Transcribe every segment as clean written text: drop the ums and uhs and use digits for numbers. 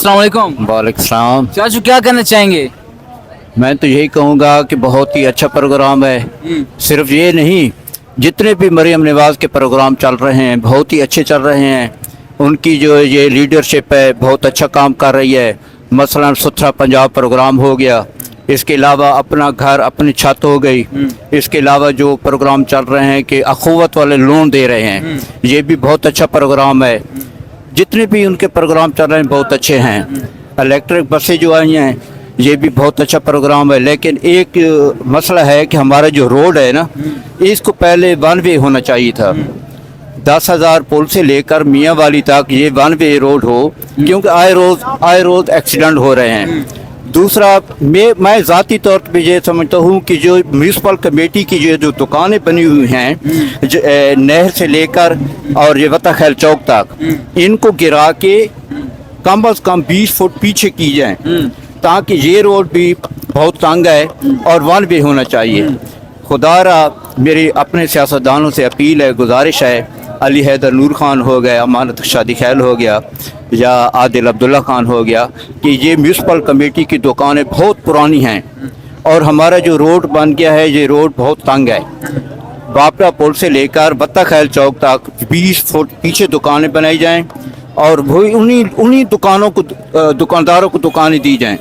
अस्सलाम वालेकुम। वालेकुम सलाम। चाचू क्या कहना चाहेंगे? मैं तो यही कहूँगा कि बहुत ही अच्छा प्रोग्राम है। सिर्फ ये नहीं, जितने भी मरियम नवाज़ के प्रोग्राम चल रहे हैं बहुत ही अच्छे चल रहे हैं। उनकी जो ये लीडरशिप है बहुत अच्छा काम कर रही है। मसलन सुथरा पंजाब प्रोग्राम हो गया, इसके अलावा अपना घर अपनी छत हो गई, इसके अलावा जो प्रोग्राम चल रहे हैं कि अखुवत वाले लोन दे रहे हैं, ये भी बहुत अच्छा प्रोग्राम है। जितने भी उनके प्रोग्राम चल रहे हैं बहुत अच्छे हैं। इलेक्ट्रिक बसें जो आई हैं ये भी बहुत अच्छा प्रोग्राम है। लेकिन एक मसला है कि हमारा जो रोड है ना, इसको पहले वन वे होना चाहिए था। 10,000 पुल से लेकर मियाँ वाली तक ये वन वे रोड हो, क्योंकि आए रोज एक्सीडेंट हो रहे हैं। दूसरा, मैं ज़ाती तौर पर ये समझता हूँ कि जो म्यूनसिपल कमेटी की जो दुकानें बनी हुई हैं नहर से लेकर और ये वता खैल चौक तक, इनको गिरा के कम अज़ कम 20 फुट पीछे की जाए, ताकि ये रोड भी बहुत तंग है और वन वे होना चाहिए। खुदारा मेरी अपने सियासतदानों से अपील है, गुजारिश है, अली हैदर नूर खान हो गया, अमानत शादी खैल हो गया या आदिल अब्दुल्ला खान हो गया, कि ये म्यूनसिपल कमेटी की दुकानें बहुत पुरानी हैं और हमारा जो रोड बन गया है ये रोड बहुत तंग है। बापरा पुल से लेकर बत्ता खैल चौक तक 20 फुट पीछे दुकानें बनाई जाएं और वही उन्हीं दुकानदारों को दुकानें दी जाएं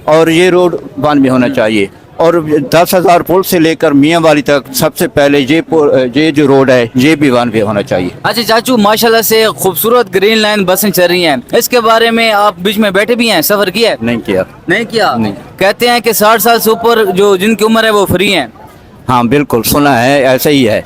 और ये रोड बन में होना चाहिए। और 10,000 पुल से लेकर मियाँ वाली तक सबसे पहले ये जो रोड है ये भी वन वे होना चाहिए। अच्छा चाचू, माशाल्लाह से खूबसूरत ग्रीन लाइन बसें चल रही हैं, इसके बारे में आप बीच में बैठे भी हैं, सफर किया है? नहीं किया। नहीं। कहते हैं कि 60 साल से ऊपर जो जिनकी उम्र है वो फ्री हैं। हाँ बिल्कुल, सुना है, ऐसा ही है।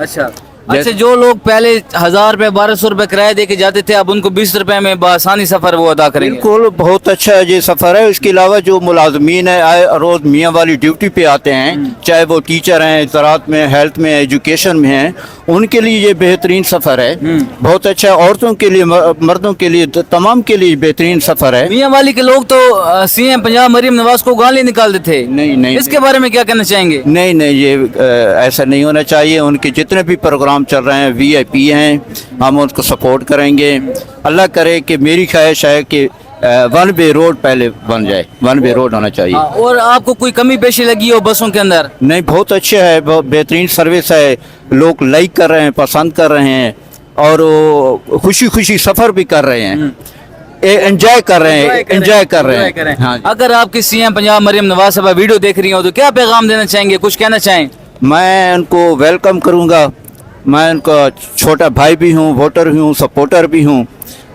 अच्छा, जो लोग पहले 1,000 रुपए 1,200 रुपए किराया दे के जाते थे, अब उनको 20 रुपए में बआसानी सफर वो अदा करेंगे। बिल्कुल, बहुत अच्छा ये सफर है। इसके अलावा जो मुलाजमीन है आए रोज मियाँ वाली ड्यूटी पे आते हैं, चाहे वो टीचर हैं, ज़राअत में, हेल्थ में, एजुकेशन में हैं, उनके लिए ये बेहतरीन सफर है। बहुत अच्छा है। औरतों के लिए, मर्दों के लिए, तमाम के लिए बेहतरीन सफर है। मियाँ वाली के लोग तो सीएम पंजाब मरियम नवाज को गाली निकाल देते थे। नहीं, इसके बारे में क्या कहना चाहेंगे? नहीं, ये ऐसा नहीं होना चाहिए। उनके जितने भी प्रोग्राम चल रहे हैं VIP हैं, हम उनको सपोर्ट करेंगे। अल्लाह करे कि मेरी ख्वाहिश है कि वन वे रोड पहले बन जाए, वन वे रोड होना चाहिए। और आपको कोई कमी पेशी लगी हो बसों के अंदर? नहीं, बहुत अच्छे है, बहुत बेहतरीन सर्विस है, लोग लाइक कर रहे हैं, पसंद कर रहे हैं और खुशी सफर भी कर रहे हैं, एंजॉय कर रहे हैं। हाँ। अगर आपकी सीएम पंजाब मरियम नवाज साहब वीडियो देख रही हो तो क्या पैगाम देना चाहेंगे, कुछ कहना चाहें? मैं उनको वेलकम करूंगा। मैं उनका छोटा भाई भी हूँ, वोटर भी हूँ, सपोर्टर भी हूँ,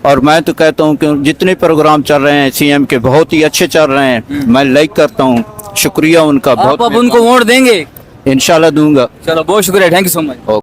और मैं तो कहता हूँ कि जितने प्रोग्राम चल रहे हैं सीएम के बहुत ही अच्छे चल रहे हैं। मैं लाइक करता हूँ, शुक्रिया उनका बहुत। आप उनको वोट देंगे? इंशाल्लाह दूंगा। चलो, बहुत शुक्रिया, थैंक यू सो मच।